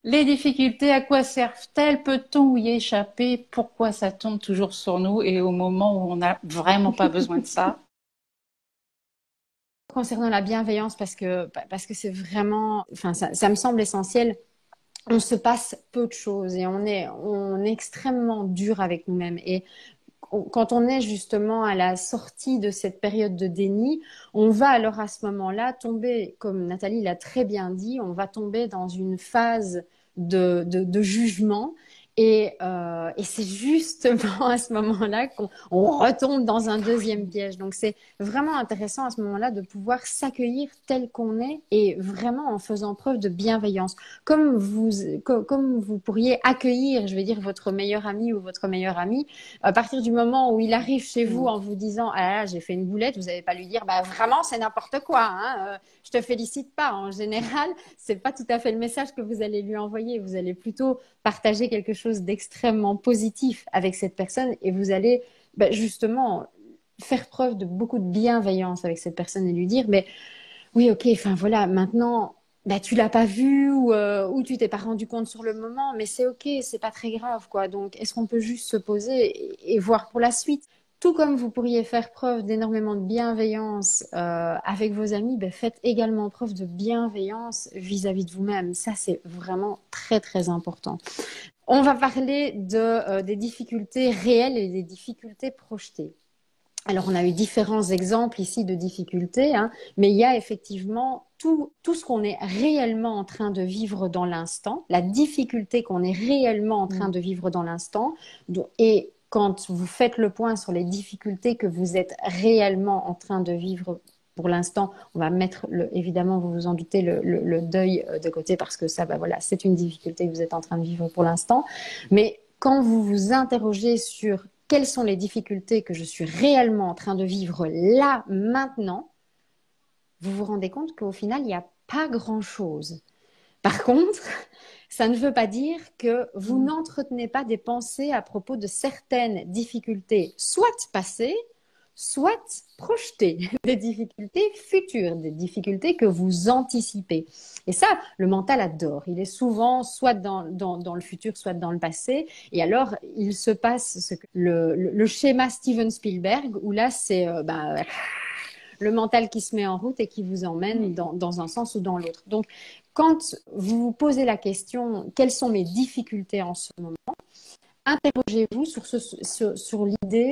Les difficultés, à quoi servent-elles? Peut-on y échapper? Pourquoi ça tombe toujours sur nous et au moment où on n'a vraiment pas besoin de ça? Concernant la bienveillance, parce que c'est vraiment, enfin, ça me semble essentiel. On se passe peu de choses et on est extrêmement dur avec nous-mêmes. Et quand on est justement à la sortie de cette période de déni, on va alors à ce moment-là tomber, comme Nathalie l'a très bien dit, on va tomber dans une phase de jugement. Et c'est justement à ce moment-là qu'on retombe dans un deuxième piège. Donc c'est vraiment intéressant à ce moment-là de pouvoir s'accueillir tel qu'on est et vraiment en faisant preuve de bienveillance. Comme vous pourriez accueillir, je vais dire, votre meilleur ami ou votre meilleure amie à partir du moment où il arrive chez vous Mm. en vous disant ah là, là j'ai fait une boulette, vous n'allez pas lui dire bah vraiment c'est n'importe quoi, hein, je te félicite pas. En général, c'est pas tout à fait le message que vous allez lui envoyer. Vous allez plutôt partager quelque chose d'extrêmement positif avec cette personne et vous allez justement faire preuve de beaucoup de bienveillance avec cette personne et lui dire mais oui, ok, enfin voilà, maintenant, bah, tu l'as pas vu ou tu t'es pas rendu compte sur le moment, mais c'est ok, c'est pas très grave, quoi. Donc, est-ce qu'on peut juste se poser et voir pour la suite? Tout comme vous pourriez faire preuve d'énormément de bienveillance avec vos amis, ben, faites également preuve de bienveillance vis-à-vis de vous-même. Ça, c'est vraiment très, très important. On va parler des difficultés réelles et des difficultés projetées. Alors, on a eu différents exemples ici de difficultés, hein, mais il y a effectivement tout ce qu'on est réellement en train de vivre dans l'instant, la difficulté qu'on est réellement en train Mm. de vivre dans l'instant. Et quand vous faites le point sur les difficultés que vous êtes réellement en train de vivre pour l'instant, on va mettre, évidemment, vous vous en doutez, le deuil de côté parce que ça, voilà, c'est une difficulté que vous êtes en train de vivre pour l'instant. Mais quand vous vous interrogez sur quelles sont les difficultés que je suis réellement en train de vivre là, maintenant, vous vous rendez compte qu'au final, il n'y a pas grand-chose. Par contre, ça ne veut pas dire que vous Mm. n'entretenez pas des pensées à propos de certaines difficultés, soit passées, soit projetées, des difficultés futures, des difficultés que vous anticipez. Et ça, le mental adore. Il est souvent soit dans le futur, soit dans le passé. Et alors, il se passe le schéma Steven Spielberg, où là, c'est le mental qui se met en route et qui vous emmène dans un sens ou dans l'autre. Donc, quand vous vous posez la question, quelles sont mes difficultés en ce moment, interrogez-vous sur l'idée,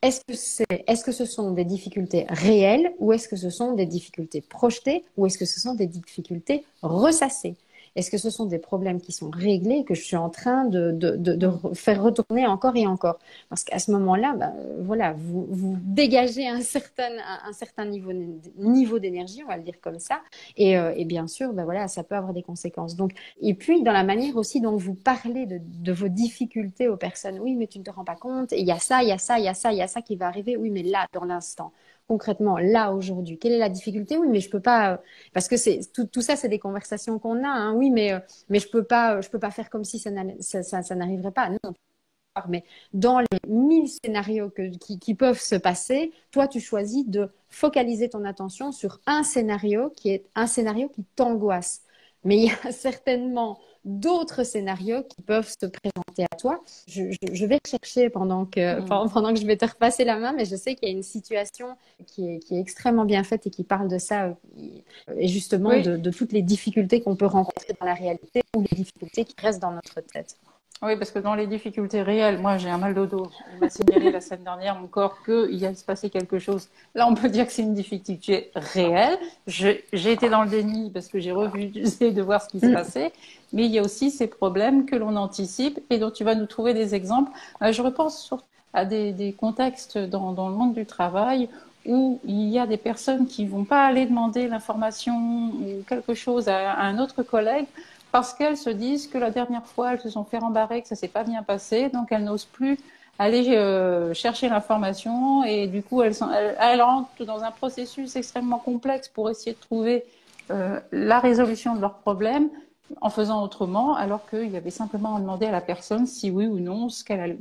est-ce que ce sont des difficultés réelles ou est-ce que ce sont des difficultés projetées ou est-ce que ce sont des difficultés ressassées? Est-ce que ce sont des problèmes qui sont réglés et que je suis en train de Mm. faire retourner encore et encore? Parce qu'à ce moment-là, voilà, vous dégagez un certain niveau d'énergie, on va le dire comme ça. Et bien sûr, voilà, ça peut avoir des conséquences. Donc, et puis, dans la manière aussi dont vous parlez de vos difficultés aux personnes, oui, mais tu ne te rends pas compte, et il y a ça, il y a ça, il y a ça, il y a ça qui va arriver, oui, mais là, dans l'instant, concrètement, là, aujourd'hui, quelle est la difficulté? Oui, mais je peux pas, parce que tout ça, c'est des conversations qu'on a, hein, oui, mais je peux pas faire comme si ça n'arriverait pas. Non, mais dans les 1000 scénarios qui peuvent se passer, toi, tu choisis de focaliser ton attention sur un scénario qui est un scénario qui t'angoisse. Mais il y a certainement d'autres scénarios qui peuvent se présenter à toi. Je vais chercher Mm. pendant que je vais te repasser la main, mais je sais qu'il y a une situation qui est extrêmement bien faite et qui parle de ça, et justement Oui. de toutes les difficultés qu'on peut rencontrer dans la réalité ou les difficultés qui restent dans notre tête. Oui, parce que dans les difficultés réelles, moi j'ai un mal de dos. Il m'a signalé la semaine dernière mon corps qu'il allait se passer quelque chose. Là, on peut dire que c'est une difficulté réelle. J'ai été dans le déni parce que j'ai refusé de voir ce qui se Mm. passait. Mais il y a aussi ces problèmes que l'on anticipe et dont tu vas nous trouver des exemples. Je repense surtout à des contextes dans le monde du travail où il y a des personnes qui vont pas aller demander l'information ou quelque chose à un autre collègue parce qu'elles se disent que la dernière fois, elles se sont fait rembarrer, que ça s'est pas bien passé, donc elles n'osent plus aller chercher l'information et du coup, elles rentrent dans un processus extrêmement complexe pour essayer de trouver la résolution de leurs problèmes en faisant autrement, alors qu'il y avait simplement à demander à la personne si oui ou non ce qu'elle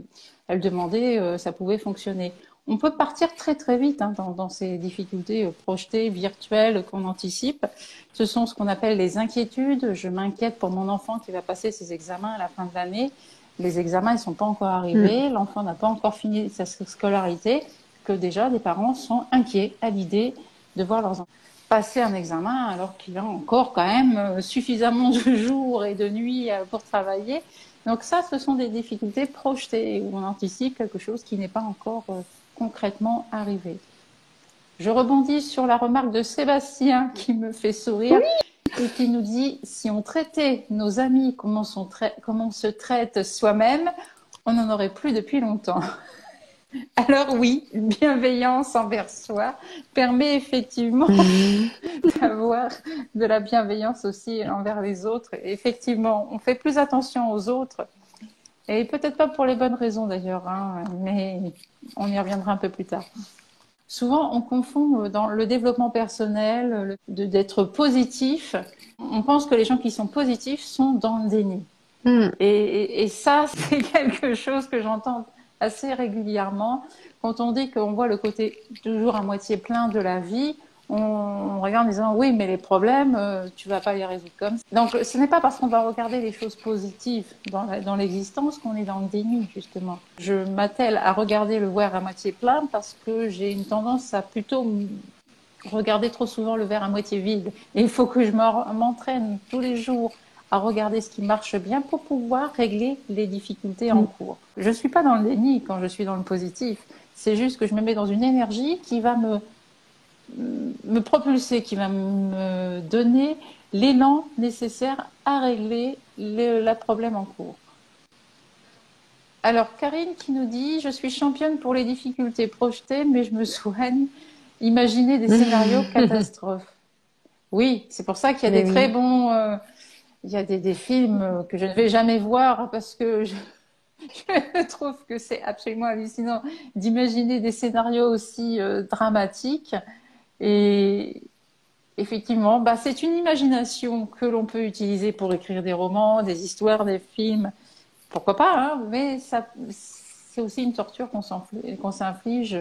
demandait, ça pouvait fonctionner. On peut partir très très vite dans ces difficultés projetées, virtuelles qu'on anticipe. Ce sont ce qu'on appelle les inquiétudes. Je m'inquiète pour mon enfant qui va passer ses examens à la fin de l'année. Les examens ne sont pas encore arrivés, l'enfant n'a pas encore fini sa scolarité, que déjà les parents sont inquiets à l'idée de voir leurs enfants passer un examen alors qu'il a encore quand même suffisamment de jours et de nuits pour travailler. Donc ça, ce sont des difficultés projetées où on anticipe quelque chose qui n'est pas encore concrètement arrivé. Je rebondis sur la remarque de Sébastien qui me fait sourire et qui nous dit si on traitait nos amis comme on se traite soi-même, on n'en aurait plus depuis longtemps. Alors oui, bienveillance envers soi permet effectivement d'avoir de la bienveillance aussi envers les autres. Et effectivement, on fait plus attention aux autres et peut-être pas pour les bonnes raisons d'ailleurs, mais on y reviendra un peu plus tard. Souvent, on confond dans le développement personnel d'être positif. On pense que les gens qui sont positifs sont dans le déni. Et ça, c'est quelque chose que j'entends assez régulièrement. Quand on dit qu'on voit le côté toujours à moitié plein de la vie, on regarde en disant oui, mais les problèmes, tu vas pas les résoudre comme ça. Donc, ce n'est pas parce qu'on va regarder les choses positives dans l'existence qu'on est dans le déni, justement. Je m'attelle à regarder le verre à moitié plein parce que j'ai une tendance à plutôt regarder trop souvent le verre à moitié vide. Et il faut que je m'entraîne tous les jours à regarder ce qui marche bien pour pouvoir régler les difficultés en cours. Je suis pas dans le déni quand je suis dans le positif. C'est juste que je me mets dans une énergie qui va me propulser, qui va me donner l'élan nécessaire à régler le problème en cours. Alors, Karine qui nous dit « Je suis championne pour les difficultés projetées, mais je me soigne. Imaginer des scénarios catastrophes. » Oui, c'est pour ça qu'il y a des très bons... il y a des films que je ne vais jamais voir parce que je trouve que c'est absolument hallucinant d'imaginer des scénarios aussi dramatiques. Et effectivement, c'est une imagination que l'on peut utiliser pour écrire des romans, des histoires, des films. Pourquoi pas, mais c'est aussi une torture qu'on s'inflige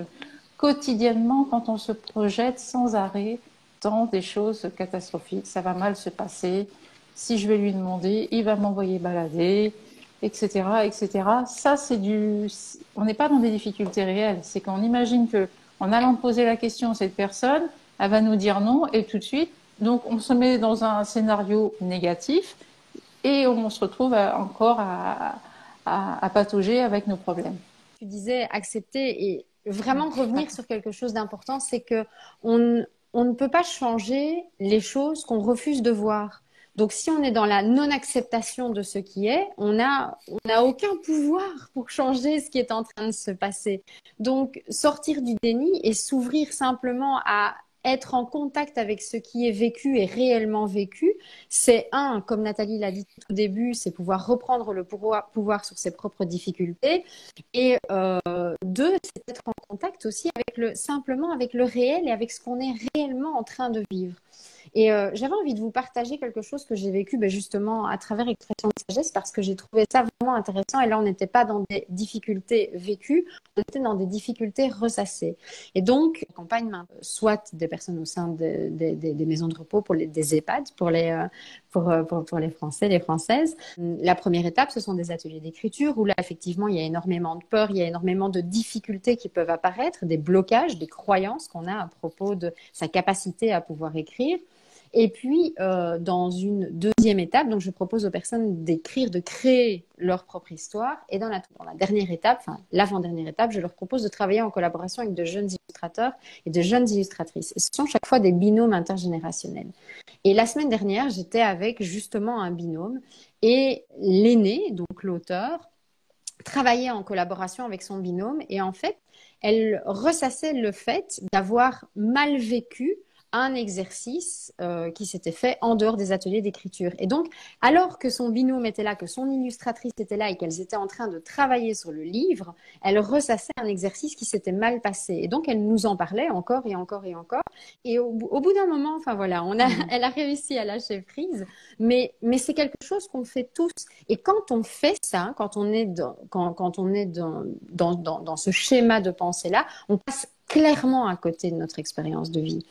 quotidiennement quand on se projette sans arrêt dans des choses catastrophiques. Ça va mal se passer. Si je vais lui demander, il va m'envoyer balader, etc., etc. Ça, on n'est pas dans des difficultés réelles. C'est qu'on imagine que, en allant poser la question à cette personne, elle va nous dire non, et tout de suite, donc on se met dans un scénario négatif, et on se retrouve encore à patauger avec nos problèmes. Tu disais accepter et vraiment revenir sur quelque chose d'important, c'est que on ne peut pas changer les choses qu'on refuse de voir. Donc, si on est dans la non-acceptation de ce qui est, on n'a aucun pouvoir pour changer ce qui est en train de se passer. Donc, sortir du déni et s'ouvrir simplement à être en contact avec ce qui est vécu et réellement vécu, c'est comme Nathalie l'a dit tout au début, c'est pouvoir reprendre le pouvoir sur ses propres difficultés. Et deux, c'est être en contact aussi simplement avec le réel et avec ce qu'on est réellement en train de vivre. Et j'avais envie de vous partager quelque chose que j'ai vécu justement à travers Expression de sagesse parce que j'ai trouvé ça vraiment intéressant. Et là, on n'était pas dans des difficultés vécues, on était dans des difficultés ressassées. Et donc, j'accompagne soit des personnes au sein des maisons de repos, des EHPAD, pour les Français, les Françaises. La première étape, ce sont des ateliers d'écriture où là, effectivement, il y a énormément de peur, il y a énormément de difficultés qui peuvent apparaître, des blocages, des croyances qu'on a à propos de sa capacité à pouvoir écrire. Et puis, dans une deuxième étape, donc je propose aux personnes d'écrire, de créer leur propre histoire. Et dans la dernière étape, l'avant-dernière étape, je leur propose de travailler en collaboration avec de jeunes illustrateurs et de jeunes illustratrices. Et ce sont chaque fois des binômes intergénérationnels. Et la semaine dernière, j'étais avec justement un binôme et l'aîné, donc l'auteur, travaillait en collaboration avec son binôme. Et en fait, elle ressassait le fait d'avoir mal vécu un exercice qui s'était fait en dehors des ateliers d'écriture. Et donc, alors que son binôme était là, que son illustratrice était là et qu'elles étaient en train de travailler sur le livre, elle ressassait un exercice qui s'était mal passé. Et donc, elle nous en parlait encore et encore et encore. Et au bout d'un moment, enfin voilà, elle a réussi à lâcher prise. Mais c'est quelque chose qu'on fait tous. Et quand on fait ça, quand on est dans ce schéma de pensée-là, on passe clairement à côté de notre expérience de vie.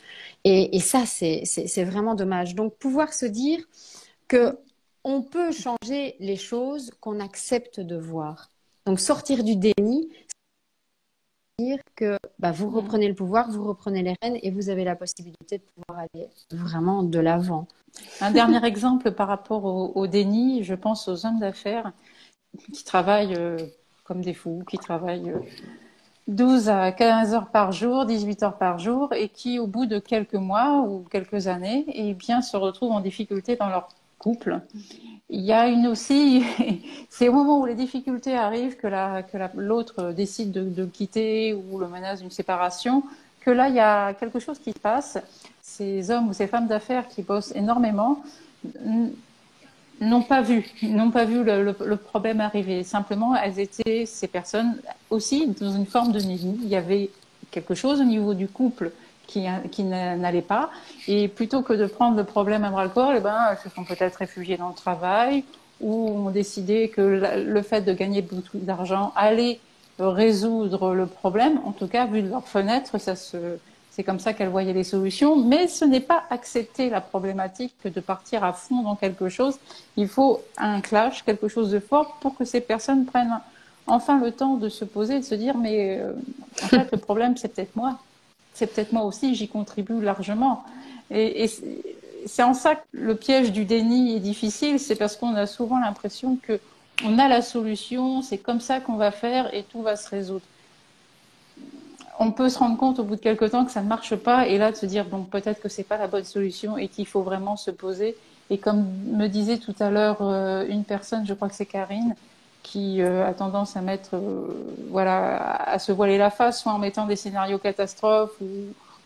Et ça, c'est vraiment dommage. Donc, pouvoir se dire que on peut changer les choses qu'on accepte de voir. Donc, sortir du déni, dire que vous reprenez le pouvoir, vous reprenez les rênes et vous avez la possibilité de pouvoir aller vraiment de l'avant. Un dernier exemple par rapport au déni, je pense aux hommes d'affaires qui travaillent comme des fous, qui travaillent 12 à 15 heures par jour, 18 heures par jour, et qui, au bout de quelques mois ou quelques années, eh bien, se retrouvent en difficulté dans leur couple. Il y a aussi, c'est au moment où les difficultés arrivent que l'autre décide de quitter ou le menace d'une séparation, que là, il y a quelque chose qui se passe. Ces hommes ou ces femmes d'affaires qui bossent énormément n'ont pas vu le problème arriver. Simplement, ces personnes aussi dans une forme de déni. Il y avait quelque chose au niveau du couple qui n'allait pas. Et plutôt que de prendre le problème à bras-le-corps, elles se sont peut-être réfugiées dans le travail ou ont décidé que le fait de gagner beaucoup d'argent allait résoudre le problème. En tout cas, vu de leur fenêtre, c'est comme ça qu'elles voyaient les solutions. Mais ce n'est pas accepter la problématique que de partir à fond dans quelque chose. Il faut un clash, quelque chose de fort pour que ces personnes prennent enfin le temps de se poser et de se dire mais en fait le problème c'est peut-être moi. C'est peut-être moi aussi, j'y contribue largement. Et c'est en ça que le piège du déni est difficile, c'est parce qu'on a souvent l'impression qu'on a la solution, c'est comme ça qu'on va faire et tout va se résoudre. On peut se rendre compte au bout de quelques temps que ça ne marche pas et là de se dire bon peut-être que c'est pas la bonne solution et qu'il faut vraiment se poser. Et comme me disait tout à l'heure une personne, je crois que c'est Karine, qui a tendance à mettre, à se voiler la face, soit en mettant des scénarios catastrophes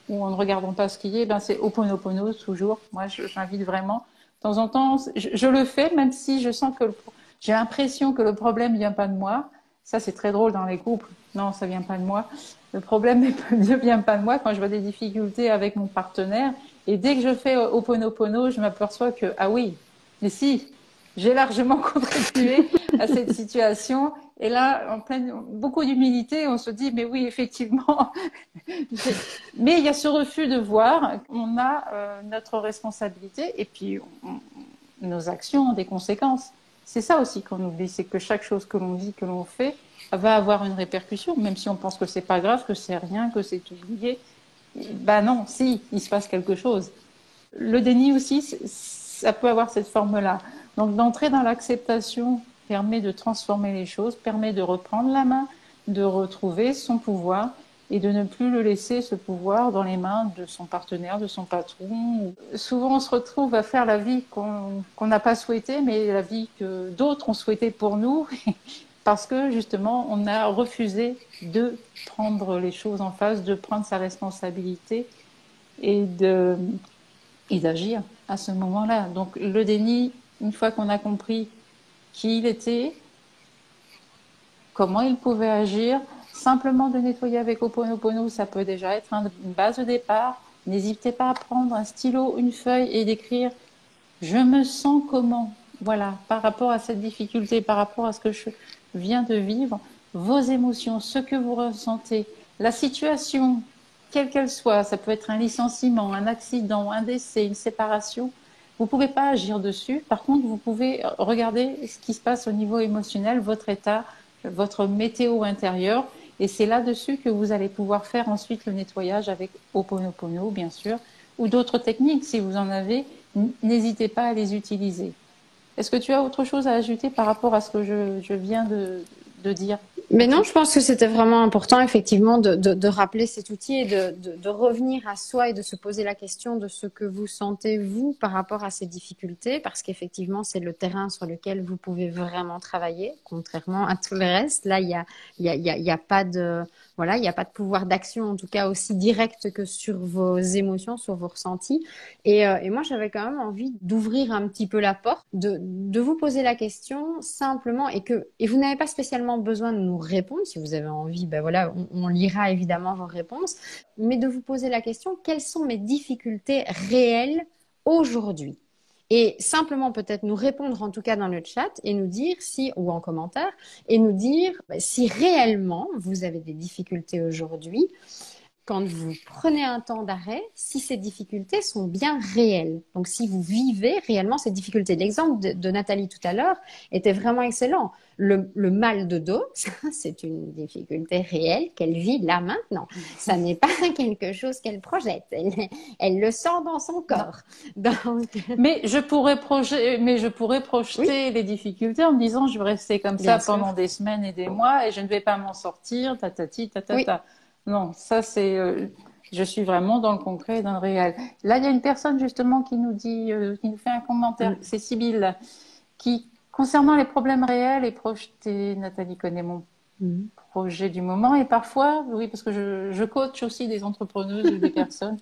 ou en ne regardant pas ce qui est, c'est Ho'oponopono toujours. Moi, j'invite vraiment. De temps en temps, je le fais, même si je sens que j'ai l'impression que le problème vient pas de moi. Ça, c'est très drôle dans les couples. Non, ça vient pas de moi. Le problème ne vient pas de moi quand je vois des difficultés avec mon partenaire. Et dès que je fais Ho'oponopono, je m'aperçois que, ah oui, mais si, j'ai largement contribué à cette situation. Et là, beaucoup d'humilité, on se dit, mais oui, effectivement. Mais il y a ce refus de voir qu'on a notre responsabilité et puis nos actions ont des conséquences. C'est ça aussi qu'on oublie, c'est que chaque chose que l'on dit, que l'on fait, va avoir une répercussion, même si on pense que c'est pas grave, que c'est rien, que c'est oublié. Non, si, il se passe quelque chose. Le déni aussi, ça peut avoir cette forme-là. Donc d'entrer dans l'acceptation permet de transformer les choses, permet de reprendre la main, de retrouver son pouvoir et de ne plus le laisser, ce pouvoir, dans les mains de son partenaire, de son patron. Souvent, on se retrouve à faire la vie qu'on n'a pas souhaitée, mais la vie que d'autres ont souhaitée pour nous, parce que justement, on a refusé de prendre les choses en face, de prendre sa responsabilité et d'agir à ce moment-là. Donc le déni, une fois qu'on a compris qui il était, comment il pouvait agir, simplement de nettoyer avec Ho'oponopono, ça peut déjà être une base de départ. N'hésitez pas à prendre un stylo, une feuille et d'écrire « Je me sens comment ?» Voilà, par rapport à cette difficulté, par rapport à ce que je viens de vivre, vos émotions, ce que vous ressentez, la situation, quelle qu'elle soit, ça peut être un licenciement, un accident, un décès, une séparation. Vous ne pouvez pas agir dessus. Par contre, vous pouvez regarder ce qui se passe au niveau émotionnel, votre état, votre météo intérieure. Et c'est là-dessus que vous allez pouvoir faire ensuite le nettoyage avec Ho'oponopono, bien sûr, ou d'autres techniques. Si vous en avez, n'hésitez pas à les utiliser. Est-ce que tu as autre chose à ajouter par rapport à ce que je viens de dire ? Mais non, je pense que c'était vraiment important, effectivement, de rappeler cet outil et de revenir à soi et de se poser la question de ce que vous sentez, vous, par rapport à ces difficultés, parce qu'effectivement, c'est le terrain sur lequel vous pouvez vraiment travailler, contrairement à tout le reste. Là, il y a pas de, voilà, il n'y a pas de pouvoir d'action, en tout cas aussi direct que sur vos émotions, sur vos ressentis. Et moi, j'avais quand même envie d'ouvrir un petit peu la porte, de vous poser la question simplement et vous n'avez pas spécialement besoin de nous répondre. Si vous avez envie, ben voilà, on lira évidemment vos réponses, mais de vous poser la question, quelles sont mes difficultés réelles aujourd'hui? Et simplement peut-être nous répondre en tout cas dans le chat et nous dire si, ou en commentaire, et nous dire si réellement vous avez des difficultés aujourd'hui, quand vous prenez un temps d'arrêt, si ces difficultés sont bien réelles. Donc, si vous vivez réellement ces difficultés. L'exemple de Nathalie tout à l'heure était vraiment excellent. Le mal de dos, ça, c'est une difficulté réelle qu'elle vit là maintenant. Ça n'est pas quelque chose qu'elle projette. Elle le sent dans son corps. Donc... Mais je pourrais projeter les difficultés en me disant je vais rester comme ça pendant des semaines et des mois et je ne vais pas m'en sortir, tatati, tatata. Oui. Non, ça c'est, je suis vraiment dans le concret et dans le réel. Là, il y a une personne justement qui nous dit, qui nous fait un commentaire, c'est Sybille, qui concernant les problèmes réels et projetés. Nathalie connaît mon projet du moment et parfois, oui, parce que je coach aussi des entrepreneuses ou des personnes.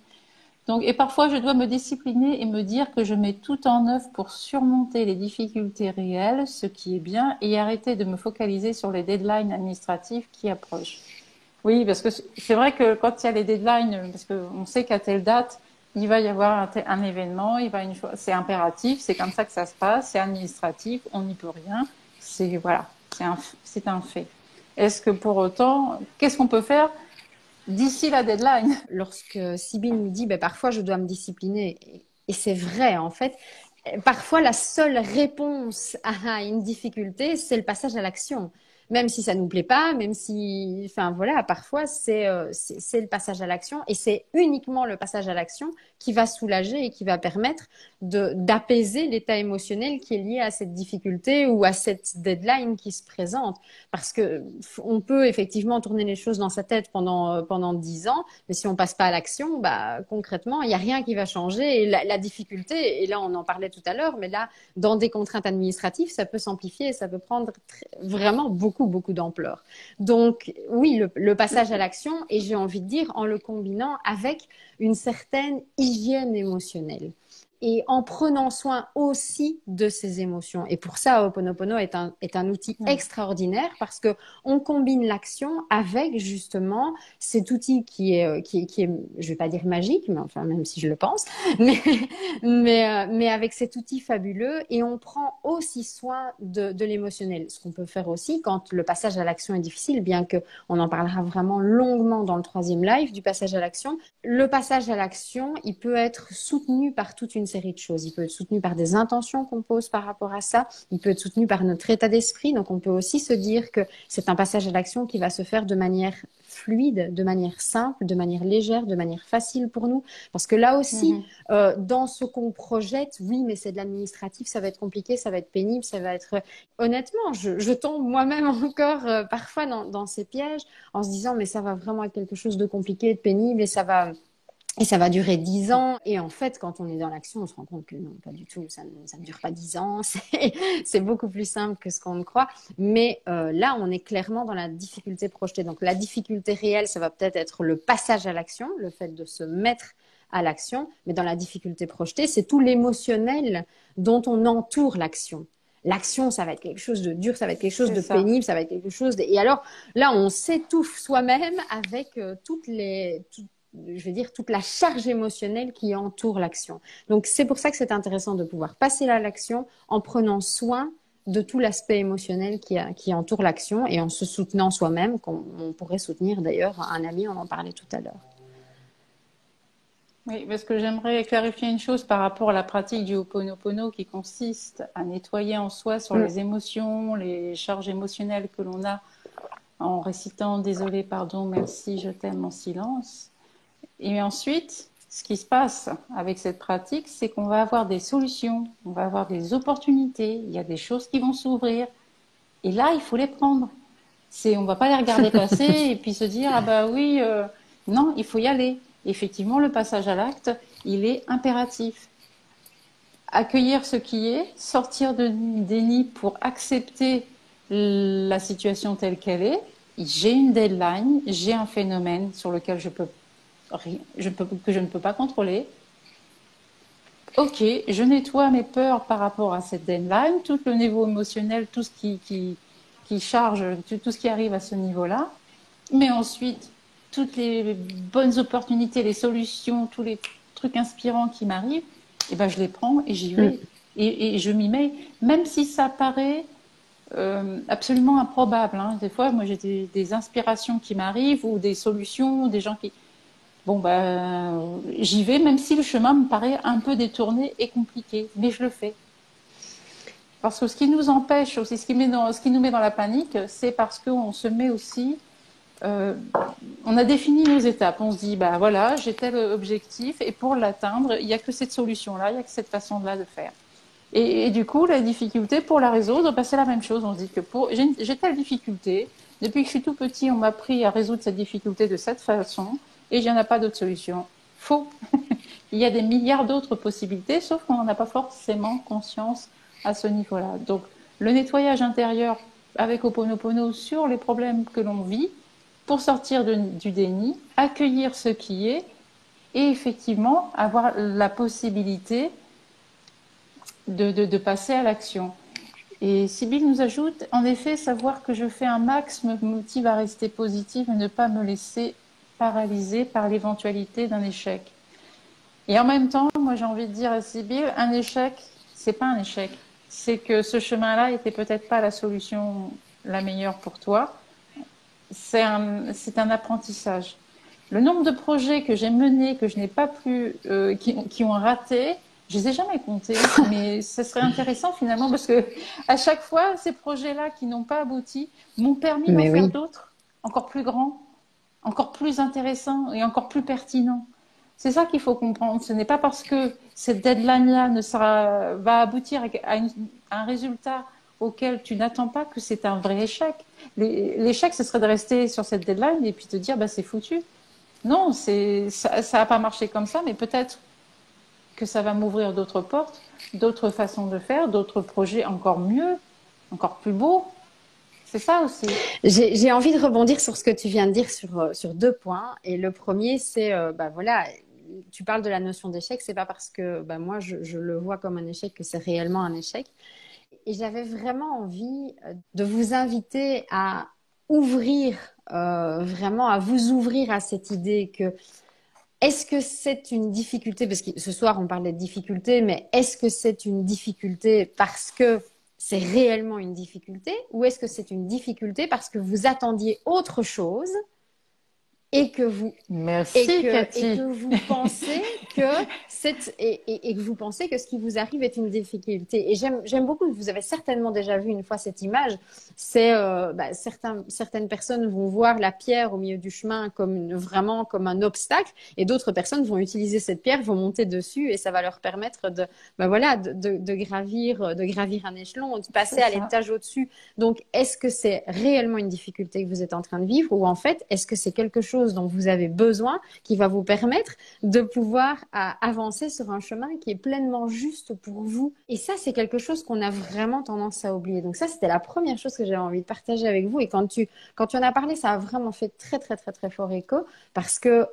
Donc, et parfois, je dois me discipliner et me dire que je mets tout en œuvre pour surmonter les difficultés réelles, ce qui est bien, et arrêter de me focaliser sur les deadlines administratifs qui approchent. Oui, parce que c'est vrai que quand il y a les deadlines, parce qu'on sait qu'à telle date, il va y avoir un événement, c'est impératif, c'est comme ça que ça se passe, c'est administratif, on n'y peut rien. Voilà, c'est un fait. Est-ce que pour autant, qu'est-ce qu'on peut faire d'ici la deadline? Lorsque Sybille nous dit, parfois je dois me discipliner, et c'est vrai en fait, parfois la seule réponse à une difficulté, c'est le passage à l'action. Même si ça nous plaît pas, même si, enfin voilà, parfois c'est le passage à l'action et c'est uniquement le passage à l'action qui va soulager et qui va permettre d'apaiser l'état émotionnel qui est lié à cette difficulté ou à cette deadline qui se présente. Parce que on peut effectivement tourner les choses dans sa tête pendant 10 ans, mais si on passe pas à l'action, concrètement, il y a rien qui va changer. Et la difficulté, et là on en parlait tout à l'heure, mais là, dans des contraintes administratives, ça peut s'amplifier et ça peut prendre vraiment beaucoup d'ampleur. Donc oui, le passage à l'action, et j'ai envie de dire en le combinant avec une certaine hygiène émotionnelle et en prenant soin aussi de ses émotions. Et pour ça, Ho'oponopono est un outil extraordinaire parce que on combine l'action avec justement cet outil qui est, je vais pas dire magique, mais enfin même si je le pense, mais avec cet outil fabuleux et on prend aussi soin de l'émotionnel. Ce qu'on peut faire aussi quand le passage à l'action est difficile, bien que on en parlera vraiment longuement dans le 3e live du passage à l'action. Le passage à l'action, il peut être soutenu par toute une série de choses. Il peut être soutenu par des intentions qu'on pose par rapport à ça. Il peut être soutenu par notre état d'esprit. Donc, on peut aussi se dire que c'est un passage à l'action qui va se faire de manière fluide, de manière simple, de manière légère, de manière facile pour nous. Parce que là aussi, dans ce qu'on projette, oui, mais c'est de l'administratif, ça va être compliqué, ça va être pénible, ça va être... Honnêtement, je tombe moi-même encore parfois dans ces pièges en se disant, mais ça va vraiment être quelque chose de compliqué, de pénible et ça va durer 10 ans. Et en fait, quand on est dans l'action, on se rend compte que non, pas du tout. Ça ne dure pas 10 ans. C'est beaucoup plus simple que ce qu'on ne croit. Mais là, on est clairement dans la difficulté projetée. Donc, la difficulté réelle, ça va peut-être être le passage à l'action, le fait de se mettre à l'action. Mais dans la difficulté projetée, c'est tout l'émotionnel dont on entoure l'action. L'action, ça va être quelque chose de dur, ça va être quelque chose de pénible, ça va être quelque chose Et alors, là, on s'étouffe soi-même avec toute la charge émotionnelle qui entoure l'action. Donc, c'est pour ça que c'est intéressant de pouvoir passer à l'action en prenant soin de tout l'aspect émotionnel qui entoure l'action et en se soutenant soi-même, comme on pourrait soutenir d'ailleurs un ami, on en parlait tout à l'heure. Oui, parce que j'aimerais clarifier une chose par rapport à la pratique du Ho'oponopono qui consiste à nettoyer en soi sur les émotions, les charges émotionnelles que l'on a en récitant « désolé, pardon, merci, je t'aime » en silence. Et ensuite, ce qui se passe avec cette pratique, c'est qu'on va avoir des solutions, on va avoir des opportunités, il y a des choses qui vont s'ouvrir. Et là, il faut les prendre. On va pas les regarder passer et puis se dire ah bah oui, non, il faut y aller. Effectivement, le passage à l'acte, il est impératif. Accueillir ce qui est, sortir de déni pour accepter la situation telle qu'elle est. J'ai une deadline, j'ai un phénomène sur lequel que je ne peux pas contrôler. Ok, je nettoie mes peurs par rapport à cette deadline, tout le niveau émotionnel, tout ce qui charge, tout ce qui arrive à ce niveau-là. Mais ensuite, toutes les bonnes opportunités, les solutions, tous les trucs inspirants qui m'arrivent, eh ben, je les prends et j'y vais. Et je m'y mets, même si ça paraît absolument improbable. Hein. Des fois, moi, j'ai des inspirations qui m'arrivent ou des solutions, des gens qui... Bon, ben, j'y vais, même si le chemin me paraît un peu détourné et compliqué, mais je le fais. Parce que ce qui nous empêche aussi, ce qui nous met dans la panique, c'est parce qu'on se met aussi, on a défini nos étapes. On se dit, bah voilà, j'ai tel objectif et pour l'atteindre, il n'y a que cette solution-là, il n'y a que cette façon-là de faire. Et du coup, la difficulté, pour la résoudre, bah, c'est la même chose. On se dit que j'ai telle difficulté, depuis que je suis tout petit, on m'a appris à résoudre cette difficulté de cette façon et il n'y en a pas d'autre solution. Faux. Il y a des milliards d'autres possibilités, sauf qu'on n'en a pas forcément conscience à ce niveau-là. Donc, le nettoyage intérieur avec Ho'oponopono sur les problèmes que l'on vit, pour sortir du déni, accueillir ce qui est, et effectivement avoir la possibilité de passer à l'action. Et Sybille nous ajoute, en effet, savoir que je fais un max me motive à rester positive et ne pas me laisser paralyser par l'éventualité d'un échec. Et en même temps, moi j'ai envie de dire à Sybille, un échec, c'est pas un échec. C'est que ce chemin-là était peut-être pas la solution la meilleure pour toi. C'est un apprentissage. Le nombre de projets que j'ai menés, que je n'ai pas pu, qui ont raté, je les ai jamais comptés, mais ce serait intéressant finalement parce que à chaque fois, ces projets-là qui n'ont pas abouti m'ont permis d'en faire d'autres, encore plus grands, encore plus intéressants et encore plus pertinents. C'est ça qu'il faut comprendre. Ce n'est pas parce que cette deadline-là va aboutir à un résultat auquel tu n'attends pas que c'est un vrai échec. L'échec, ce serait de rester sur cette deadline et puis te dire, bah, c'est foutu. Non, ça n'a pas marché comme ça, mais peut-être que ça va m'ouvrir d'autres portes, d'autres façons de faire, d'autres projets encore mieux, encore plus beaux. C'est ça aussi. J'ai envie de rebondir sur ce que tu viens de dire sur deux points. Et le premier, c'est, bah voilà, tu parles de la notion d'échec. C'est pas parce que bah, moi, je le vois comme un échec que c'est réellement un échec. Et j'avais vraiment envie de vous inviter à ouvrir, vraiment à vous ouvrir à cette idée que est-ce que c'est une difficulté, parce que ce soir on parlait de difficulté, mais est-ce que c'est une difficulté parce que c'est réellement une difficulté ou est-ce que c'est une difficulté parce que vous attendiez autre chose et que vous Merci, Cathy. et que vous pensez que et que vous pensez que ce qui vous arrive est une difficulté. Et j'aime beaucoup. Vous avez certainement déjà vu une fois cette image. C'est bah, certaines personnes vont voir la pierre au milieu du chemin vraiment comme un obstacle, et d'autres personnes vont utiliser cette pierre, vont monter dessus, et ça va leur permettre de gravir un échelon, de passer à l'étage au-dessus. Donc, est-ce que c'est réellement une difficulté que vous êtes en train de vivre, ou en fait, est-ce que c'est quelque chose dont vous avez besoin, qui va vous permettre de pouvoir avancer sur un chemin qui est pleinement juste pour vous. Et ça, c'est quelque chose qu'on a vraiment tendance à oublier. Donc ça, c'était la première chose que j'avais envie de partager avec vous. Et quand tu en as parlé, ça a vraiment fait très, très, très, très fort écho, parce que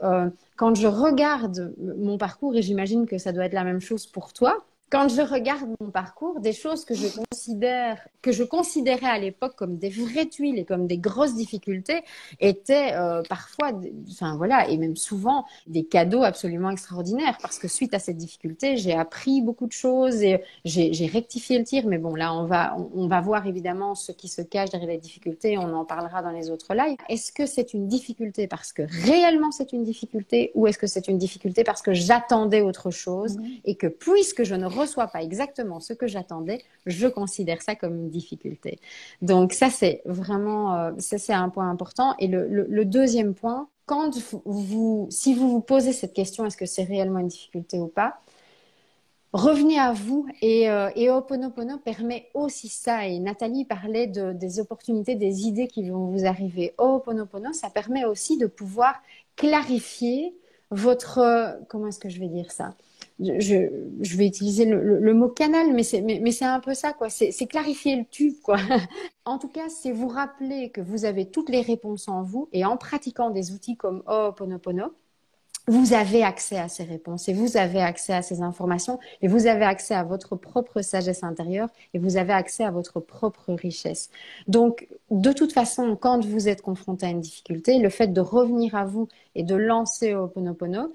quand je regarde mon parcours, et j'imagine que ça doit être la même chose pour toi, quand je regarde mon parcours, des choses que je considérais à l'époque comme des vraies tuiles et comme des grosses difficultés étaient parfois, enfin voilà, et même souvent des cadeaux absolument extraordinaires, parce que suite à cette difficulté, j'ai appris beaucoup de choses et j'ai rectifié le tir. Mais bon, là, on va voir évidemment ce qui se cache derrière les difficultés. On en parlera dans les autres lives. Est-ce que c'est une difficulté parce que réellement c'est une difficulté, ou est-ce que c'est une difficulté parce que j'attendais autre chose et que puisque je ne reçois pas exactement ce que j'attendais, je considère ça comme une difficulté. Donc ça, c'est vraiment c'est un point important. Et le deuxième point, si vous vous posez cette question, est-ce que c'est réellement une difficulté ou pas, Revenez à vous et Ho'oponopono permet aussi ça. Et Nathalie parlait des opportunités, des idées qui vont vous arriver. Ho'oponopono, ça permet aussi de pouvoir clarifier votre... comment est-ce que je vais dire ça? Je vais utiliser le mot canal, mais c'est un peu ça, quoi. C'est clarifier le tube, quoi. En tout cas, c'est vous rappeler que vous avez toutes les réponses en vous et en pratiquant des outils comme Ho'oponopono, vous avez accès à ces réponses et vous avez accès à ces informations et vous avez accès à votre propre sagesse intérieure et vous avez accès à votre propre richesse. Donc, de toute façon, quand vous êtes confronté à une difficulté, le fait de revenir à vous et de lancer Ho'oponopono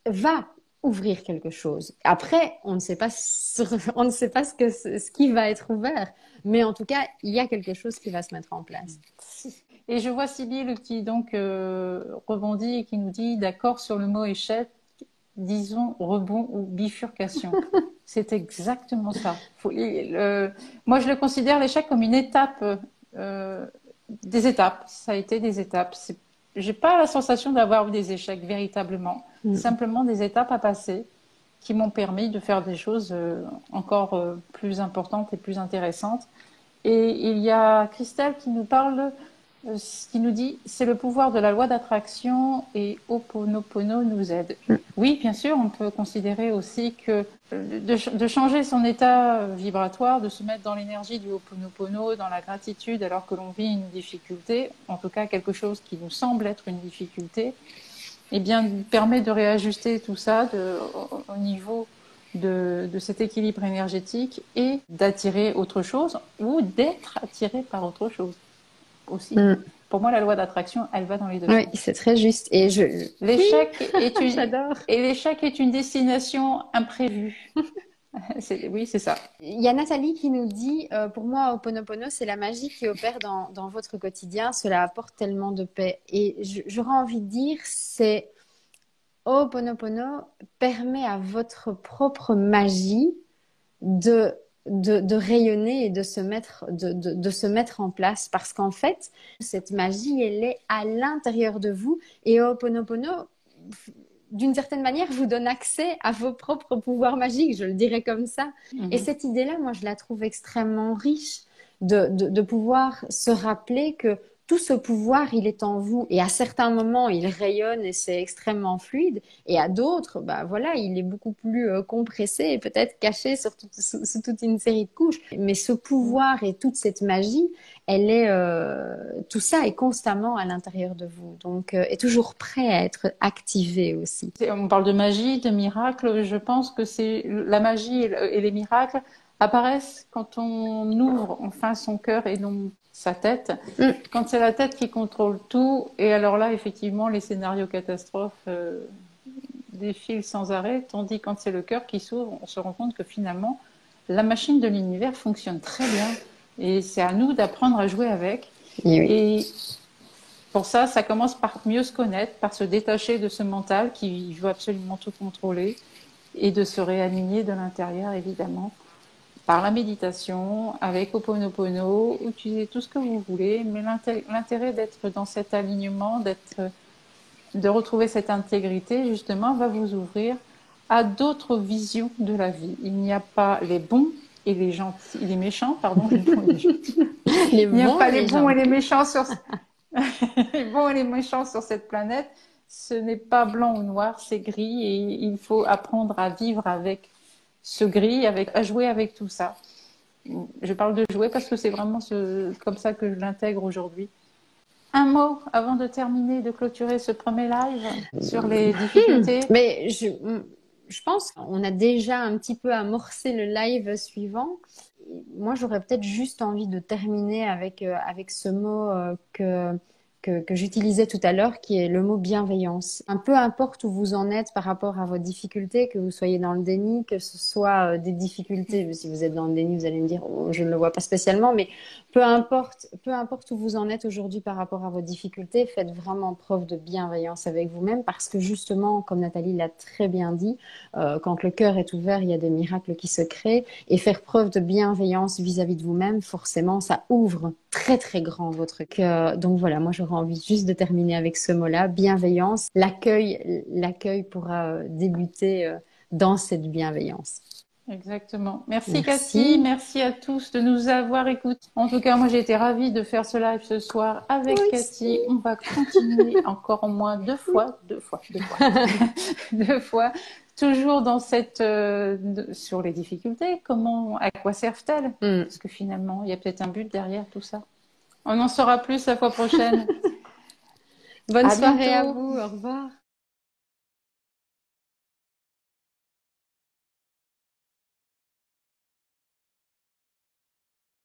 va ouvrir quelque chose. Après, on ne sait pas ce qui va être ouvert, mais en tout cas, il y a quelque chose qui va se mettre en place. Et je vois Sybille qui donc rebondit et qui nous dit d'accord sur le mot échec, disons rebond ou bifurcation. C'est exactement ça. Moi, je le considère l'échec comme une étape, des étapes. Ça a été des étapes. J'ai pas la sensation d'avoir eu des échecs véritablement. Simplement des étapes à passer qui m'ont permis de faire des choses encore plus importantes et plus intéressantes. Et il y a Christelle qui nous parle, qui nous dit c'est le pouvoir de la loi d'attraction et Ho'oponopono nous aide. Oui, bien sûr, on peut considérer aussi que de changer son état vibratoire, de se mettre dans l'énergie du Ho'oponopono, dans la gratitude alors que l'on vit une difficulté, en tout cas quelque chose qui nous semble être une difficulté, eh bien, permet de réajuster tout ça au niveau de cet équilibre énergétique et d'attirer autre chose ou d'être attiré par autre chose aussi. Pour moi, la loi d'attraction, elle va dans les deux sens. Oui, sens. c'est très juste. Et l'échec j'adore. Et l'échec est une destination imprévue. Oui, c'est ça. Il y a Nathalie qui nous dit pour moi, Ho'oponopono, c'est la magie qui opère dans votre quotidien. Cela apporte tellement de paix. Et j'aurais envie de dire, c'est Ho'oponopono permet à votre propre magie de rayonner et de se mettre en place parce qu'en fait, cette magie, elle est à l'intérieur de vous et Ho'oponopono, d'une certaine manière, vous donne accès à vos propres pouvoirs magiques, je le dirais comme ça. Et cette idée-là, moi, je la trouve extrêmement riche de pouvoir se rappeler que tout ce pouvoir, il est en vous. Et à certains moments, il rayonne et c'est extrêmement fluide. Et à d'autres, bah voilà, il est beaucoup plus compressé et peut-être caché sous toute une série de couches. Mais ce pouvoir et toute cette magie, tout ça est constamment à l'intérieur de vous. Donc, est toujours prêt à être activé aussi. On parle de magie, de miracle. Je pense que c'est la magie et les miracles apparaissent quand on ouvre enfin son cœur et non sa tête. Quand c'est la tête qui contrôle tout, et alors là, effectivement, les scénarios catastrophes défilent sans arrêt, tandis quand c'est le cœur qui s'ouvre, on se rend compte que finalement, la machine de l'univers fonctionne très bien. Et c'est à nous d'apprendre à jouer avec. Et pour ça, ça commence par mieux se connaître, par se détacher de ce mental qui veut absolument tout contrôler et de se réaligner de l'intérieur, évidemment, par la méditation, avec Ho'oponopono, utilisez tout ce que vous voulez, mais l'intérêt d'être dans cet alignement, de retrouver cette intégrité, justement, va vous ouvrir à d'autres visions de la vie. Il n'y a pas les bons et les gentils, les méchants, pardon, les bons et les gentils. Il n'y a pas les bons et les méchants les bons et les méchants sur cette planète. Ce n'est pas blanc ou noir, c'est gris et il faut apprendre à vivre avec ce gris, à jouer avec tout ça. Je parle de jouer parce que c'est vraiment comme ça que je l'intègre aujourd'hui. Un mot avant de terminer, de clôturer ce premier live sur les difficultés. Mais je pense qu'on a déjà un petit peu amorcé le live suivant. Moi, j'aurais peut-être juste envie de terminer avec ce mot que j'utilisais tout à l'heure, qui est le mot bienveillance. Un peu importe où vous en êtes par rapport à vos difficultés, que vous soyez dans le déni, que ce soit des difficultés, si vous êtes dans le déni, vous allez me dire, oh, je ne le vois pas spécialement, mais peu importe où vous en êtes aujourd'hui par rapport à vos difficultés, faites vraiment preuve de bienveillance avec vous-même parce que justement, comme Nathalie l'a très bien dit, quand le cœur est ouvert, il y a des miracles qui se créent et faire preuve de bienveillance vis-à-vis de vous-même, forcément, ça ouvre très très grand votre cœur. Donc voilà, moi j'aurais envie juste de terminer avec ce mot-là, bienveillance. L'accueil pourra débuter dans cette bienveillance. Exactement. Merci Cathy, merci à tous de nous avoir écoutés. En tout cas, moi j'ai été ravie de faire ce live ce soir avec Cathy. On va continuer encore au moins deux fois, deux fois, toujours dans cette sur les difficultés. À quoi servent-elles? Parce que finalement, il y a peut-être un but derrière tout ça. On en saura plus la fois prochaine. Bonne soirée à vous. Au revoir.